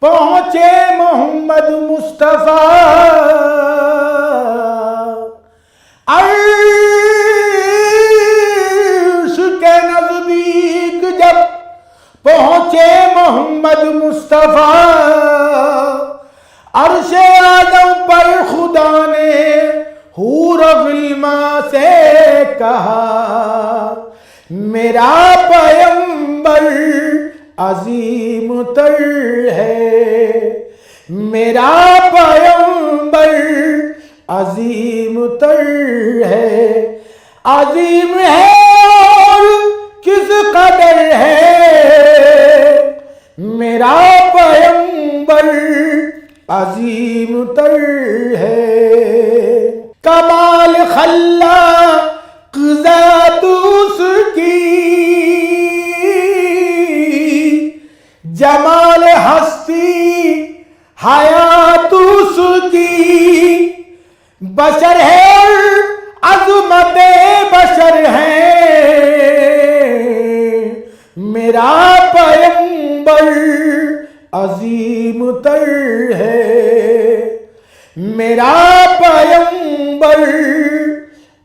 پہنچے محمد مصطفیٰ، عرش کے نزدیک جب پہنچے محمد مصطفیٰ، عرش آدم پر خدا نے حور غلماں سے کہا، میرا پیغمبر عظیم تر ہے، میرا پیغمبر عظیم تر ہے، عظیم ہے اور کس قدر ہے، میرا پیغمبر عظیم تر ہے، کمال خلاق ذات اس کی، جمال ہستی حیات اس کی، بشر ہے اور عظمت بشر ہے، میرا پیغمبر عظیم تر ہے، میرا پیغمبر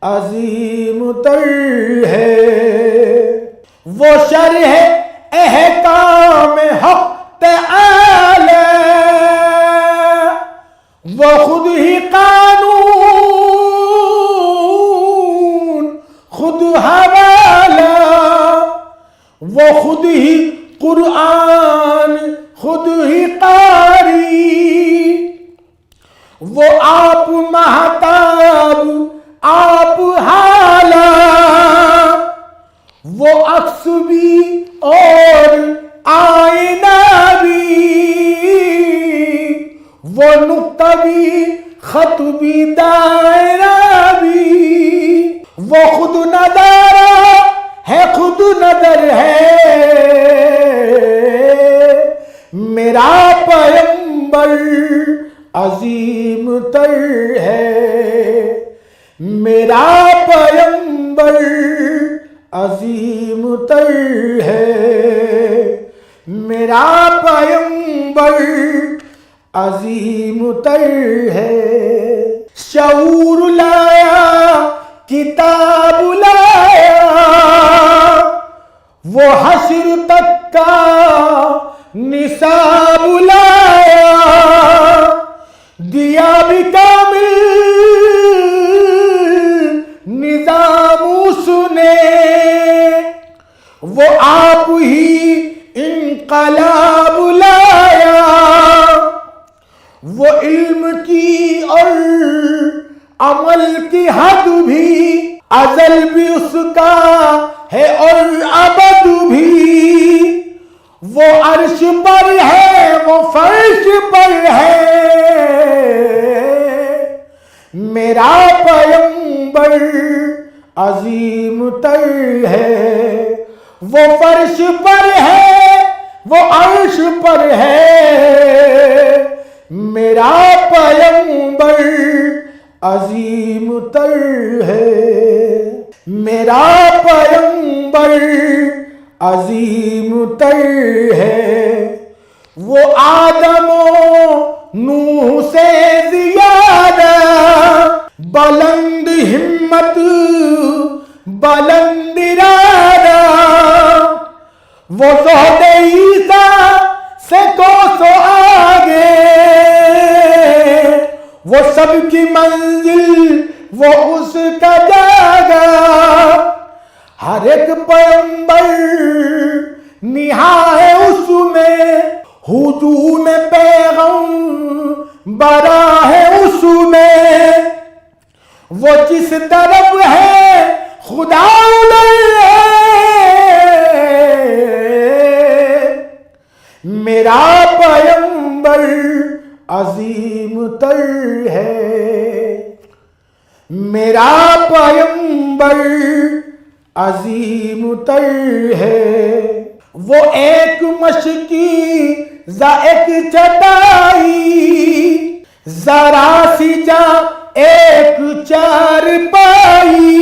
عظیم تر ہے، وہ شرح احکام حق تعالی، وہ خود ہی قانون خود حوالہ، وہ خود ہی قرآن خود ہی قاری، وہ آپ مہتاب آپ حالہ، وہ عکس بھی اور آئینہ بھی، وہ نقطہ بھی خط بھی دائرہ بھی، وہ خود نظارہ ہے خود نظر ہے، میرا پیغمبر عظیم تر ہے، میرا پیغمبر عظیم تر ہے، میرا پیغمبر عظیم تر ہے، شعور لایا کتاب لایا، وہ حشر تک کا نصاب لایا، دیا بھی کامل نظام اس نے، وہ آپ ہی انقلاب لایا، وہ علم کی اور عمل کی حد بھی، ازل بھی اس کا ہے اور ابد بھی، وہ عرش پر ہے وہ فرش پر ہے، میرا پیغمبر عظیم تر ہے، وہ فرش پر ہے وہ عرش پر ہے، میرا پیغمبر عظیم تر ہے، میرا پیغمبر عظیم تر ہے، وہ آدم و نوح سے زیادہ بلند ہمت بلند ارادہ، وہ زہد عیسیٰ سے کوسوں آگے، وہ سب کی منزل وہ اس کا جاگا، ہر ایک پیغمبر نہا ہے اس میں، ہجوم پیغمبرا ہے اس میں، وہ جس طرف ہے خدا ادھر ہے، میرا پیغمبر عظیم تر ہے، میرا پیغمبر عظیم تر ہے، وہ ایک مشکی ذا ایک چٹائی، ذرا سی جا ایک چار پائی،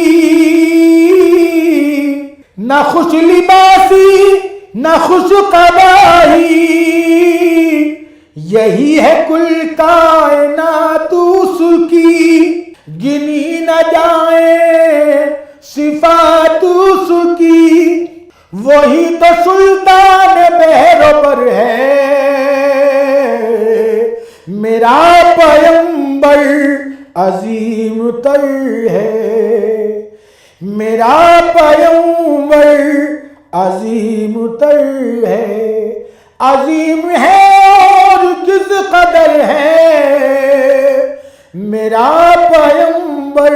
نہ خوش لباسی نہ خوش قبائی، یہی ہے کل کائنات اس کی، گنی نہ جائیں صفات اس کی، وہی تو سلطان بحر پر ہے میرا پیغمبر عظیم تر ہے، میرا پیغمبر عظیم تر ہے، عظیم ہے اور کس قدر ہے میرا پیغمبر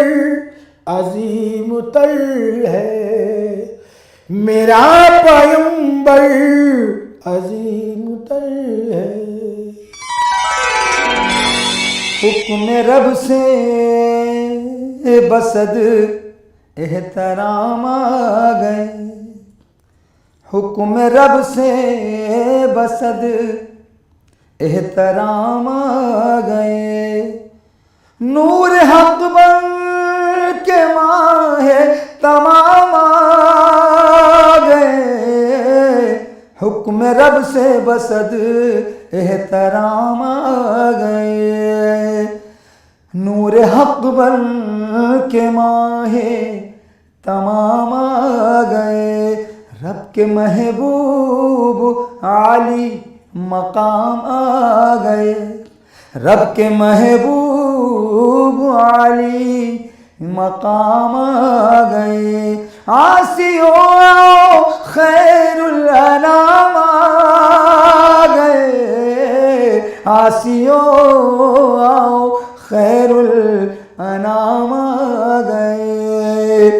عظیم تر ہے، میرا پیغمبر عظیم تر ہے۔ حکم رب سے بصد احترام آ گئے، حکم رب سے بصد احترام آ گئے، نور حق بن کے ماہ تمام آ گئے، حکم رب سے بصد احترام آ گئے، نور حق بن کے ماہ تمام آ گئے، رب کے محبوب عالی مقام آ گئے، رب کے محبوب عالی مقام آ گئے، عاصیوں خیر الانام آ گئے، عاصیوں خیر الانام آ گئے،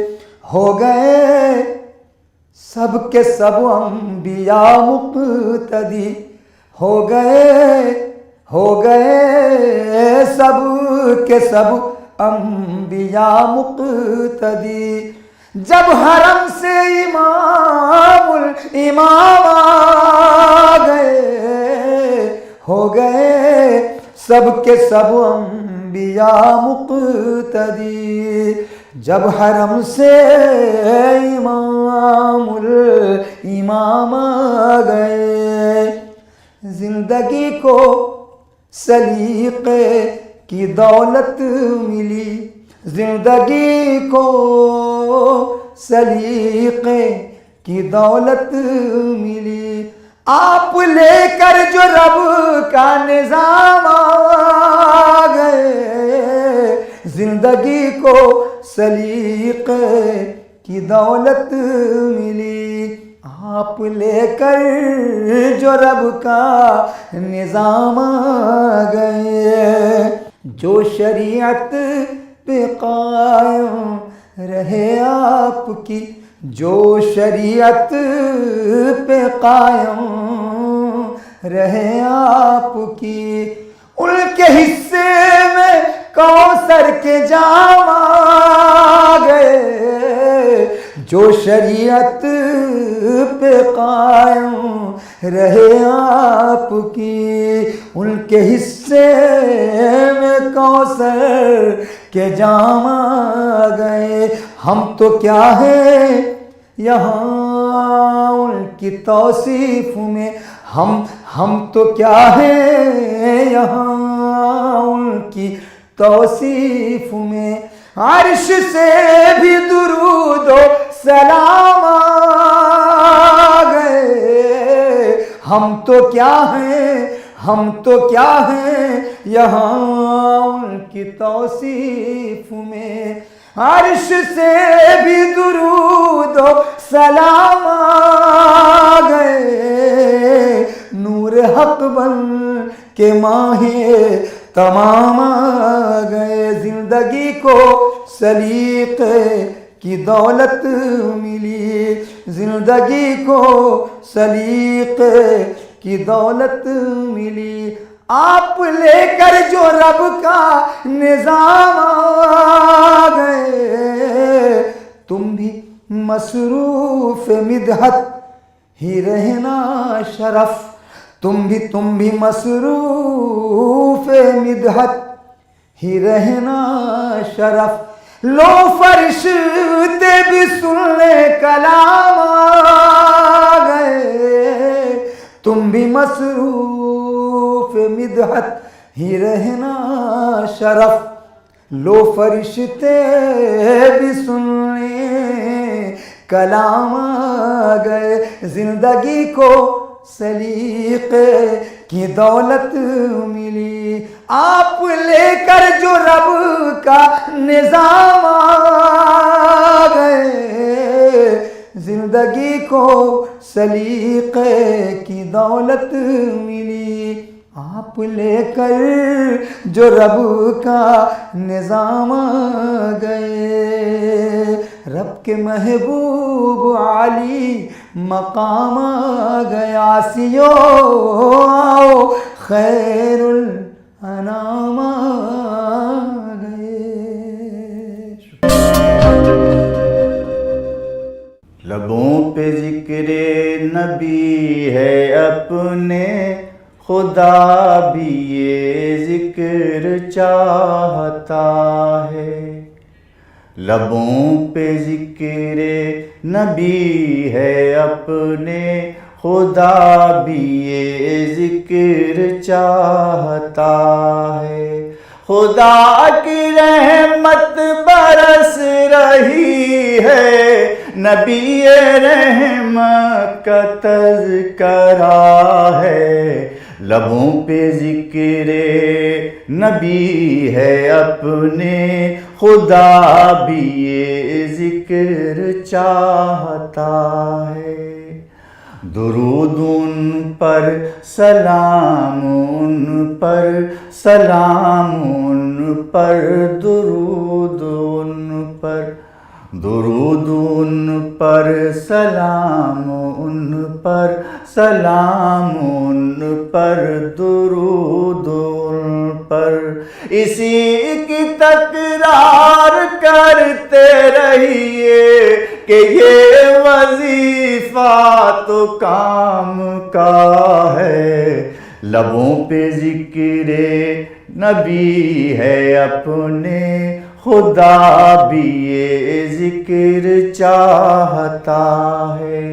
ہو گئے سب کے سب انبیاء مقتدی، ہو گئے سب کے سب انبیاء مقتدی، جب حرم سے امام الامام آ گئے، ہو گئے سب کے سب انبیاء مقتدی، جب حرم سے امام الامام آ گئے، زندگی کو سلیقے کی دولت ملی، زندگی کو سلیقے کی دولت ملی، آپ لے کر جو رب کا نظام آ گئے، زندگی کو سلیقے کی دولت ملی، آپ لے کر جو رب کا نظام آ گئے، جو شریعت پہ قائم رہے آپ کی، جو شریعت پہ قائم رہے آپ کی، ان کے حصے میں کوثر کے جام آ گئے، جو شریعت پہ قائم رہے آپ کی، ان کے حصے میں کوثر کے جام آ گئے، ہم تو کیا ہیں یہاں ان کی توصیف میں، ہم تو کیا ہیں یہاں ان کی توصیف میں، عرش سے بھی درود و سلام آ گئے، ہم تو کیا ہیں یہاں ان کی توصیف میں، عرش سے بھی درود و سلام آ گئے، نور حق بن کے ماہ تمام آ گئے، زندگی کو سلیقے کی دولت ملی، زندگی کو سلیقے کی دولت ملی، آپ لے کر جو رب کا نظام آ گئے، تم بھی مصروف مدحت ہی رہنا شرف، تم بھی مصروف مدحت ہی رہنا شرف، لو فرشتے بھی سننے کلام آ گئے، تم بھی مصروف مدحت ہی رہنا شرف، لو فرشتے بھی سن لیں کلام آ گئے، زندگی کو سلیقے کی دولت ملی، آپ لے کر جو رب کا نظام آ گئے، زندگی کو سلیقے کی دولت ملی، آپ لے کر جو رب کا نظام آ گئے، رب کے محبوب عالی مقام آ گیا، سیو آؤ خیر الانام آ گئے۔ لبوں پہ ذکر نبی ہے اپنے، خدا بھی یہ ذکر چاہتا ہے، لبوں پہ ذکر نبی ہے اپنے، خدا بھی یہ ذکر چاہتا ہے، خدا کی رحمت برس رہی ہے، نبی رحمت کا تذکرہ ہے، لبوں پہ ذکر نبی ہے اپنے، خدا بھی یہ ذکر چاہتا ہے، درود ان پر سلام ان پر، سلام ان پر، درود ان پر، درود ان پر، سلام ان پر، سلام ان پر، درود ان پر، اسی کی تکرار کرتے رہیے کہ یہ وظیفہ تو کام کا ہے، لبوں پہ ذکر نبی ہے اپنے، خدا بھی یہ ذکر چاہتا ہے،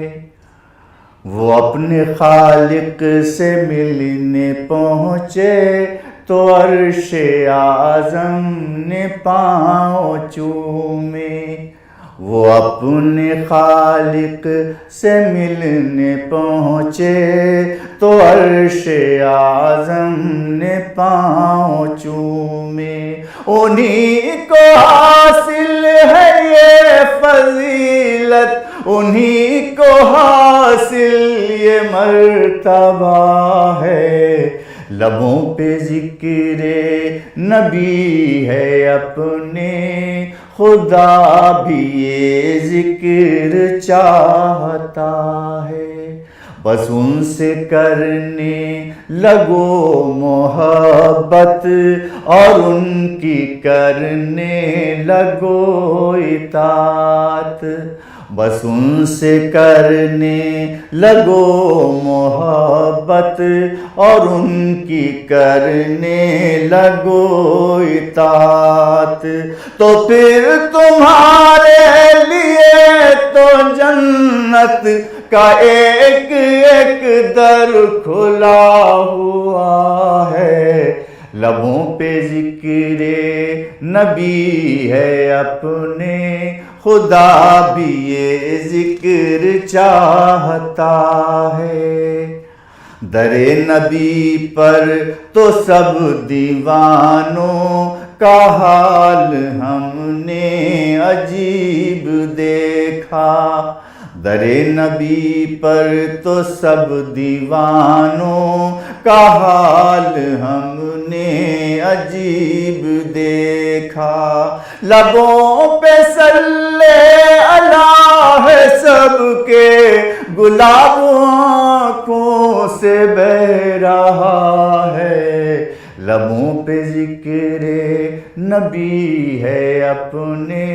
وہ اپنے خالق سے ملنے پہنچے تو عرش اعظم نے پاؤں چومے، وہ اپنے خالق سے ملنے پہنچے تو عرش اعظم نے پاؤں چومے، انہی کو حاصل ہے یہ فضیلت، انہی کو حاصل یہ مرتبہ ہے، لبوں پہ ذکر نبی ہے اپنے، خدا بھی یہ ذکر چاہتا ہے، بس ان سے کرنے لگو محبت اور ان کی کرنے لگو اطاعت، بس ان سے کرنے لگو محبت اور ان کی کرنے لگو اطاعت، تو پھر تمہارے لیے تو جنت کا ایک ایک در کھلا ہوا ہے، لبوں پہ ذکر نبی ہے اپنے، خدا بھی یہ ذکر چاہتا ہے، در نبی پر تو سب دیوانوں کا حال ہم نے عجیب دیکھا، در نبی پر تو سب دیوانوں کا حال ہم نے عجیب دیکھا، لبوں پہ صلی اللہ ہے سب کے، گلاب آنکھوں سے بہ رہا ہے، لبوں پہ ذکر نبی ہے اپنے،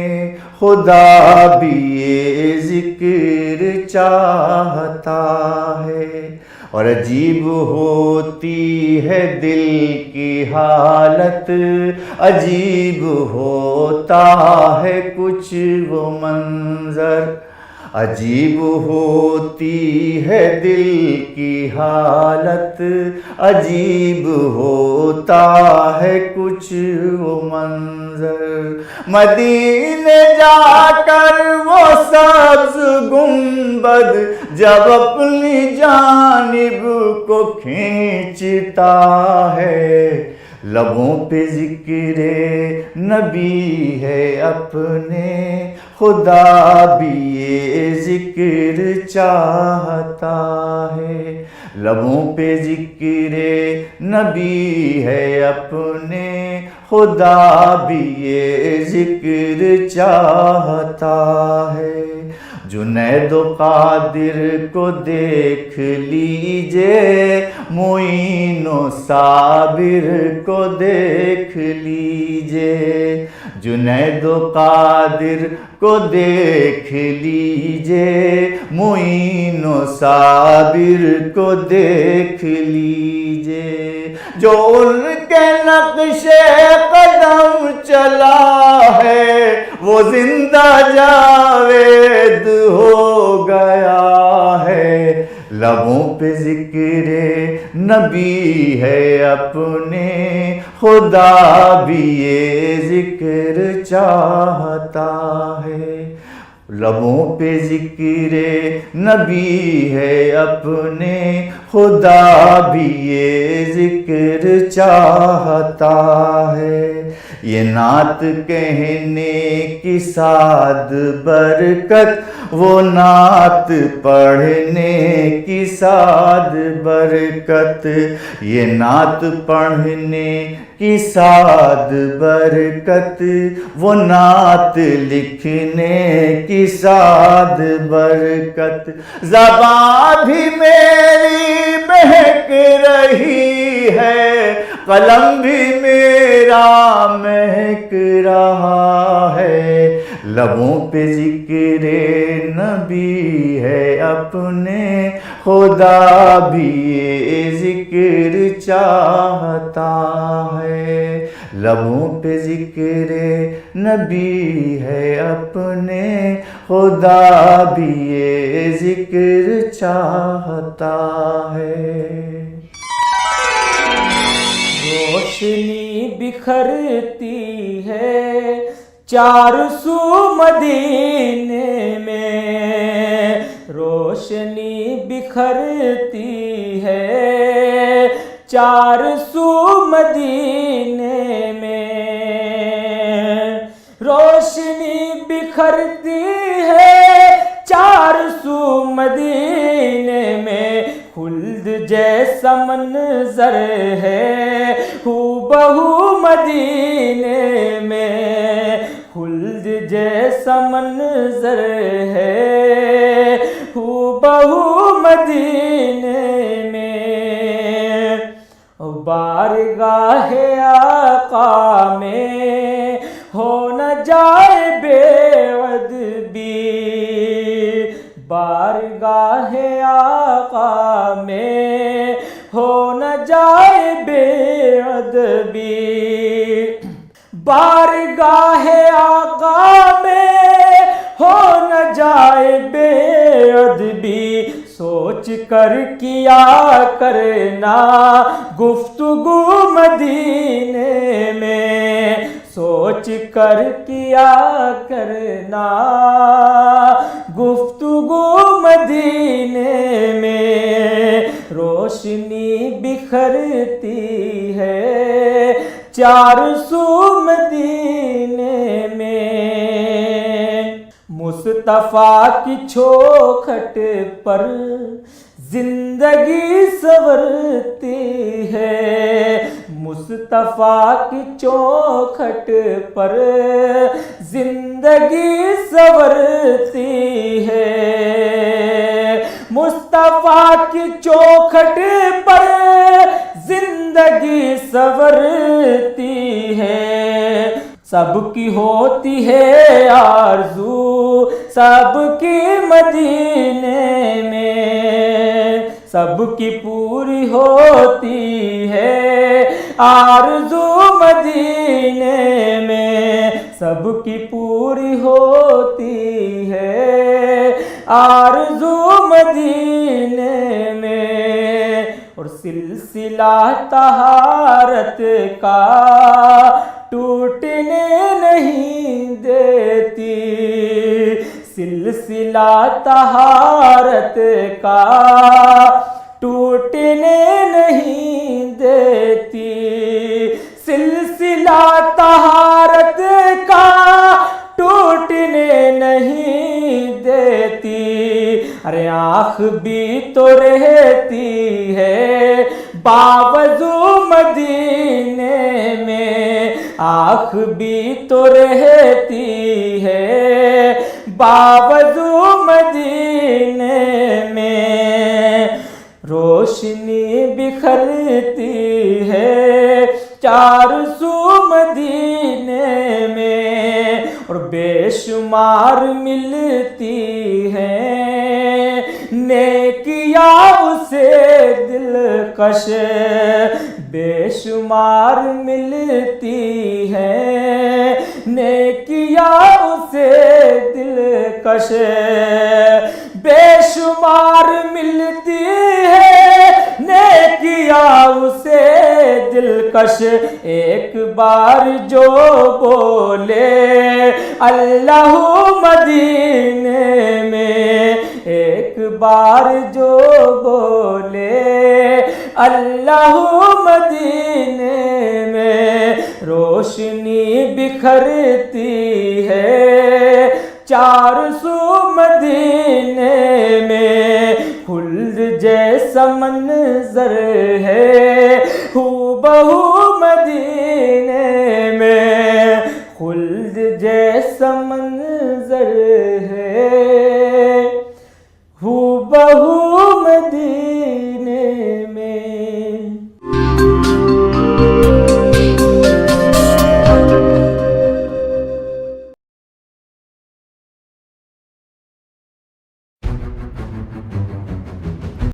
خدا بھی یہ ذکر چاہتا ہے، اور عجیب ہوتی ہے دل کی حالت، عجیب ہوتا ہے کچھ وہ منظر، عجیب ہوتی ہے دل کی حالت، عجیب ہوتا ہے کچھ وہ منظر، مدینے جا کر وہ سبز گنبد جب اپنی جانب کو کھینچتا ہے، لبوں پہ ذکر نبی ہے اپنے، خدا بھی یہ ذکر چاہتا ہے، لبوں پہ ذکر نبی ہے اپنے، خدا بھی یہ ذکر چاہتا ہے۔ جنید و قادر کو دیکھ لیجئے، معین و صابر کو دیکھ لیجئے، جنید و قادر کو دیکھ لیجئے، معین و صابر کو دیکھ لیجئے، جو ان کے نقش قدم چلا ہے وہ زندہ جاوید ہو گیا ہے، لبوں پہ ذکر نبی ہے اپنے، خدا بھی یہ ذکر چاہتا ہے، لبوں پہ ذکر نبی ہے اپنے، خدا بھی یہ ذکر چاہتا ہے، یہ نعت کہنے کی سعد برکت، وہ نعت پڑھنے کی سعد برکت، یہ نعت پڑھنے کی سعد برکت، وہ نعت لکھنے کی سعد برکت، زبان بھی میری مہک رہی ہے، قلم بھی میرا مہک رہا ہے، لبوں پہ ذکر نبی ہے اپنے، خدا بھی یہ ذکر چاہتا ہے، لبوں پہ ذکر نبی ہے اپنے، خدا بھی یہ ذکر چاہتا ہے۔ روشنی بکھرتی ہے چار سو مدینے میں، روشنی بکھرتی ہے چار سو مدینے میں، روشنی بکھرتی ہے چار سو مدینے میں، خلد جیسا منظر ہے ہو بہو مدینے میں، خلد جیسا منظر ہے ہو بہو مدینے میں، بارگاہ آقا میں ہو نہ جائے بے ادبی، بارگاہ آقا میں ہو نہ جائے بے ادبی، بارگاہ آقا میں ہو نہ جائے بے ادبی، سوچ کر کیا کرنا گفتگو مدینے میں، سوچ کر کیا کرنا گفتگو مدینے میں، روشنی بکھرتی ہے چار سو مدینے میں، مصطفیٰ کی چوکھٹ پر زندگی سنورتی ہے، مصطفیٰ کی چوکھٹ پر زندگی سنورتی ہے، مصطفیٰ کی چوکھٹ پر زندگی سنورتی ہے، سب کی ہوتی ہے آرزو سب کی مدینے میں، سب کی پوری ہوتی ہے آرزو مدینے میں، سب کی پوری ہوتی ہے آرزو مدینے میں، اور سلسلہ طہارت کا ٹوٹنے نہیں دیتی، سلسلہ طہارت کا ٹوٹنے نہیں دیتی، سلسلہ طہارت کا ٹوٹنے نہیں دیتی، ارے آنکھ بھی تو رہتی ہے باوضو مدینے میں، آنکھ بھی تو رہتی ہے باوضو مدینے میں، روشنی بکھرتی ہے چار سو مدینے میں، اور بے شمار ملتی ہیں نیکیاں اسے دلکش، بے شمار ملتی ہیں نیکیاں اسے دلکش، بے شمار ملتی ہے نیکیاں اسے دلکش، ایک بار جو بولے اللہ مدینے میں، ایک بار جو بولے اللہ مدینے میں، روشنی بکھرتی ہے چار سو مدینے میں، خلد جیسا منظر ہے ہو بہو مدینے میں، خلد جیسا منظر ہے